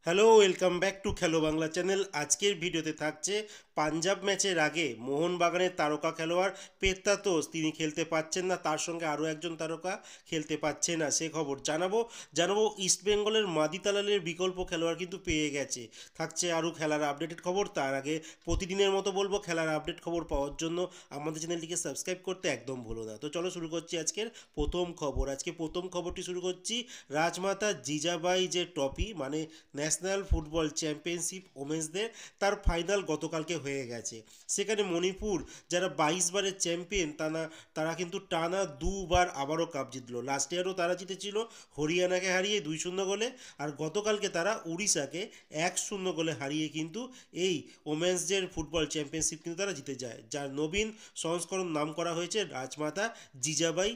Hello, welcome back to খেলো Bangla channel. আজকের ভিডিওতে থাকছে পাঞ্জাব ম্যাচের আগে মোহনবাগানের তারকা খেলোয়াড় পেত্তাতোস তিনি খেলতে পাচ্ছেন না, তার সঙ্গে আরও একজন তারকা খেলতে পাচ্ছে না সে খবর জানাবো ইস্টবেঙ্গলের মাদি তালালের বিকল্প খেলোয়াড় কিন্তু পেয়ে গেছে। থাকছে আরও খেলার আপডেটেড খবর। তার আগে প্রতিদিনের মতো বলবো, খেলার আপডেট খবর পাওয়ার জন্য আমাদের চ্যানেলটিকে সাবস্ক্রাইব করতে একদম ভুলো না। তো চলো শুরু করছি আজকের প্রথম খবর। আজকে প্রথম খবরটি শুরু করছি রাজমাতা জিজাবাই যে ট্রফি, মানে ন্যাশনাল ফুটবল চ্যাম্পিয়নশিপ ওমেন্সদের, তার ফাইনাল গতকালকে হয়ে গেছে। সেখানে মণিপুর, যারা 22 বারের চ্যাম্পিয়ন, তারা কিন্তু টানা দুবার আবারও কাপ জিতলো। লাস্ট ইয়ারও তারা জিতেছিল হরিয়ানাকে হারিয়ে 2-0 গোলে, আর গতকালকে তারা উড়িষ্যাকে 1-0 গোলে হারিয়ে কিন্তু এই ওমেন্সদের ফুটবল চ্যাম্পিয়নশিপ কিন্তু তারা জিতে যায়, যার নবীন সংস্করণ নাম করা হয়েছে রাজমাতা জিজাবাই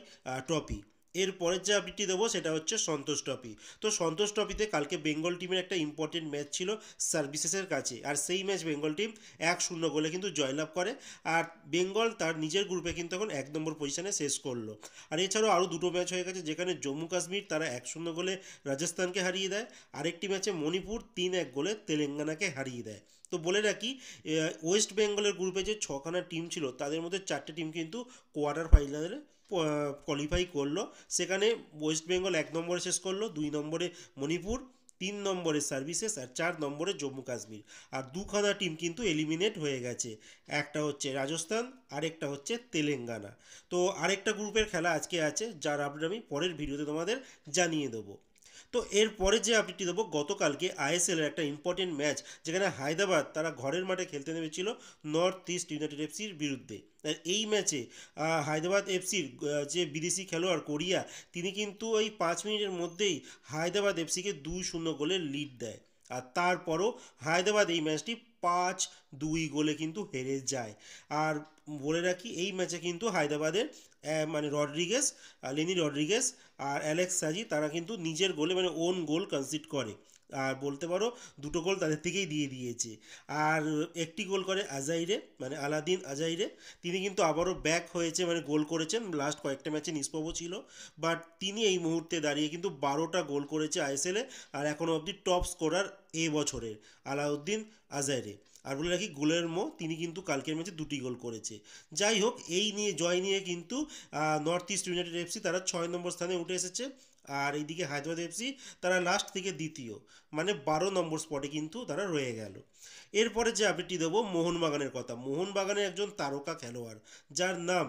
ট্রফি। এরপরের যে আপডেটটি দেবো সেটা হচ্ছে সন্তোষ ট্রফি। তো সন্তোষ ট্রফিতে কালকে বেঙ্গল টিমের একটা ইম্পর্টেন্ট ম্যাচ ছিল সার্ভিসেসের কাছে, আর সেই ম্যাচ বেঙ্গল টিম 1-0 গোলে কিন্তু জয়লাভ করে। আর বেঙ্গল তার নিজের গ্রুপে কিন্তু এখন 1 নম্বর পজিশনে শেষ করলো। আর এছাড়াও আরও দুটো ম্যাচ হয়ে গেছে, যেখানে জম্মু কাশ্মীর তারা 1-0 গোলে রাজস্থানকে হারিয়ে দেয়। আরেকটি ম্যাচে মণিপুর 3-1 গোলে তেলেঙ্গানাকে হারিয়ে দেয়। তো বলে রাখি, ওয়েস্ট বেঙ্গলের গ্রুপে যে ছখানা টিম ছিল তাদের মধ্যে 4টে টিম কিন্তু কোয়ার্টার ফাইনালে কোয়ালিফাই করলো। সেখানে ওয়েস্ট বেঙ্গল 1 নম্বরে শেষ করলো, 2 নম্বরে মণিপুর, 3 নম্বরে সার্ভিসেস, আর 4 নম্বরে জম্মু কাশ্মীর। আর দুখানা টিম কিন্তু এলিমিনেট হয়ে গেছে, একটা হচ্ছে রাজস্থান, আরেকটা হচ্ছে তেলেঙ্গানা। তো আরেকটা গ্রুপের খেলা আজকে আছে, যার আপডেট আমি পরের ভিডিওতে তোমাদের জানিয়ে দেবো। তো এরপরে যে আপডেটটি দেবো, গতকালকে আইএসএলের একটা ইম্পর্টেন্ট ম্যাচ, যেখানে হায়দ্রাবাদ তারা ঘরের মাঠে খেলতে নেমেছিল নর্থ ইস্ট ইউনাইটেড এফসির বিরুদ্ধে। আর এই ম্যাচে হায়দ্রাবাদ এফসির যে বিদেশি খেলোয়াড় কোরিয়া, তিনি কিন্তু ওই 5 মিনিটের মধ্যেই হায়দ্রাবাদ এফসিকে 2-0 গোলের লিড দেয়। আর তারপরও হায়দ্রাবাদ এই ম্যাচটি 5-2 গোলে কিন্তু হেরে যায়। আর বলে রাখি, এই ম্যাচে কিন্তু হায়দ্রাবাদের মানে লেনি রড্রিগেস আর অ্যালেক্স সাজি তারা কিন্তু নিজের গোলে, মানে ওন গোল কনসিড করে। আর বলতে পারো দুটো গোল তাদের থেকেই দিয়ে দিয়েছে। আর একটি গোল করে আজাইরে, মানে আলাদিন আজাইরে। তিনি কিন্তু আবারও ব্যাক হয়েছে, মানে গোল করেছেন। লাস্ট কয়েকটা ম্যাচে নিষ্প্রভ ছিল, বাট তিনি এই মুহূর্তে দাঁড়িয়ে কিন্তু 12টা গোল করেছে আইএসএলে। আর এখনও অবধি টপ স্কোরার এ বছরের আলাউদ্দিন আজাইরে। আর বলে রাখি, গোলের তিনি কিন্তু কালকের ম্যাচে 2টি গোল করেছে। যাই হোক, এই নিয়ে জয় নিয়ে কিন্তু নর্থ ইস্ট ইউনাইটেড এফসি তারা 6 নম্বর স্থানে উঠে এসেছে। আর এইদিকে হায়দ্রাবাদ এফসি তারা লাস্ট থেকে দ্বিতীয়, মানে 12 নম্বর স্পটে কিন্তু তারা রয়ে গেল। এরপরে যে আপডেটটি দেবো মোহনবাগানের কথা। মোহনবাগানের একজন তারকা খেলোয়াড়, যার নাম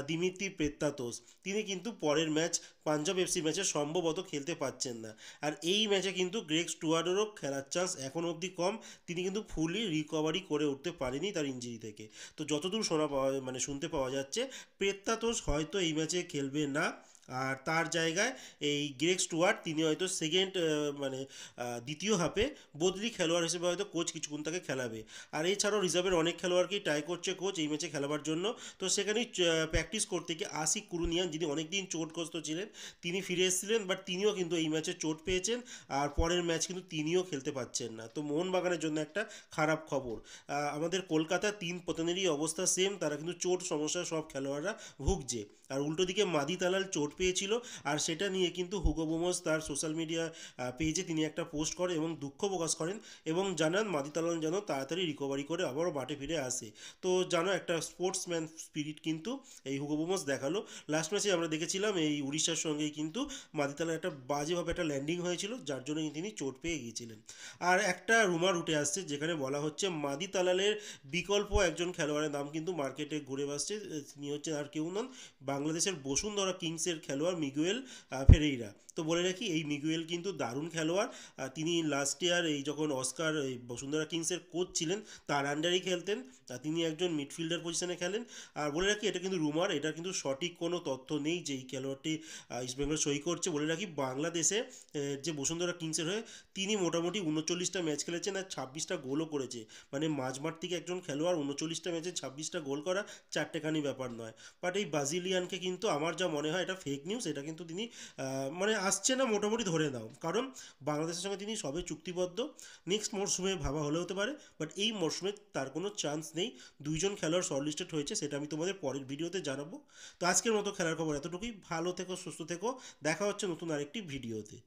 দিমিত্রি পেত্তাতোস, তিনি কিন্তু পরের ম্যাচ পাঞ্জাব এফসি ম্যাচে সম্ভবত খেলতে পাচ্ছেন না। আর এই ম্যাচে কিন্তু গ্রেগ স্টুয়ার্ডেরও খেলার চান্স এখন অবধি কম। তিনি কিন্তু ফুলি রিকভারি করে উঠতে পারেনি তার ইঞ্জুরি থেকে। তো যতদূর শুনতে পাওয়া যাচ্ছে, পেত্তাতোস হয়তো এই ম্যাচে খেলবে না। আর তার জায়গায় এই গ্রেগ স্টুয়ার্ট তিনি হয়তো মানে দ্বিতীয় হাফে বদলি খেলোয়াড় হিসেবে হয়তো কোচ কিছুক্ষণ তাকে খেলাবে। আর এছাড়াও রিজার্ভের অনেক খেলোয়াড়কেই ট্রাই করছে কোচ এই ম্যাচে খেলাবার জন্য। তো সেখানেই প্র্যাকটিস করতে গিয়ে আশিক কুরুনিয়ান, যিনি অনেকদিন চোটগ্রস্ত ছিলেন, তিনি ফিরে এসেছিলেন, বাট তিনিও কিন্তু এই ম্যাচে চোট পেয়েছেন। আর পরের ম্যাচ কিন্তু তিনিও খেলতে পাচ্ছেন না। তো মোহনবাগানের জন্য একটা খারাপ খবর। আমাদের কলকাতা 3 পতনেরই অবস্থা সেম, তারা কিন্তু চোট সমস্যা সব খেলোয়াড়রা ভুগছে। আর উল্টো দিকে মাদি তালাল চোট পেয়েছিল, আর সেটা নিয়ে কিন্তু হুগো বোমস তার সোশ্যাল মিডিয়া পেজে তিনি একটা পোস্ট করেন এবং দুঃখ প্রকাশ করেন, এবং জানান মাদি তালাল যেন তাড়াতাড়ি রিকভারি করে আবারও মাঠে ফিরে আসে। তো জানো, একটা স্পোর্টসম্যান স্পিরিট কিন্তু এই হুগো বোমস দেখালো। লাস্ট ম্যাচে আমরা দেখেছিলাম এই উড়িষ্যার সঙ্গেই কিন্তু মাদি তালার একটা বাজেভাবে একটা ল্যান্ডিং হয়েছিল, যার জন্য তিনি চোট পেয়ে গিয়েছিলেন। আর একটা রুমার উঠে আসছে, যেখানে বলা হচ্ছে মাদি তালালের বিকল্প একজন খেলোয়াড়ের নাম কিন্তু মার্কেটে ঘুরে আসছে। তিনি হচ্ছে আর কেউ নন, বাংলাদেশের বসুন্ধরা কিংসের খেলোয়াড় মিগুয়েল ফেরেইরা। তো বলে রাখি, এই মিগুয়েল কিন্তু দারুণ খেলোয়াড়। তিনি লাস্ট ইয়ার যখন অস্কার এই বসুন্ধরা কিংসের কোচ ছিলেন, তার আন্ডারেই খেলতেন। তিনি একজন মিডফিল্ডার পজিশনে খেলেন। আর বলে রাখি, এটা কিন্তু রুমার, এটা কিন্তু সঠিক কোনো তথ্য নেই যে এই খেলোয়াড়টি ইস্টবেঙ্গল সই করছে। বলে রাখি, বাংলাদেশে যে বসুন্ধরা কিংসের হয়ে তিনি মোটামুটি 39টা ম্যাচ খেলেছেন আর 26টা গোলও করেছে। মানে মাঝমাঠ থেকে একজন খেলোয়াড় 39টা ম্যাচে 26টা গোল করা চারটেখানি ব্যাপার নয়। বাট এই ব্রাজিলিয়ানকে কিন্তু আমার যা মনে হয় এটা ফেক নিউজ। এটা কিন্তু তিনি মানে আসছে না মোটামুটি ধরে নাও, কারণ বাংলাদেশের সঙ্গে তিনি সবে চুক্তিবদ্ধ। নেক্সট মরশুমে ভাবা হলে হতে পারে, বাট এই মরশুমে তার কোনো চান্স নেই। 2জন খেলোয়াড় শর্টলিস্টেড হয়েছে, সেটা আমি তোমাদের পরের ভিডিওতে জানাবো। তো আজকের মতো খেলার খবর এতটুকুই। ভালো থেকো, সুস্থ থেকো, দেখা হচ্ছে নতুন আরেকটি ভিডিওতে।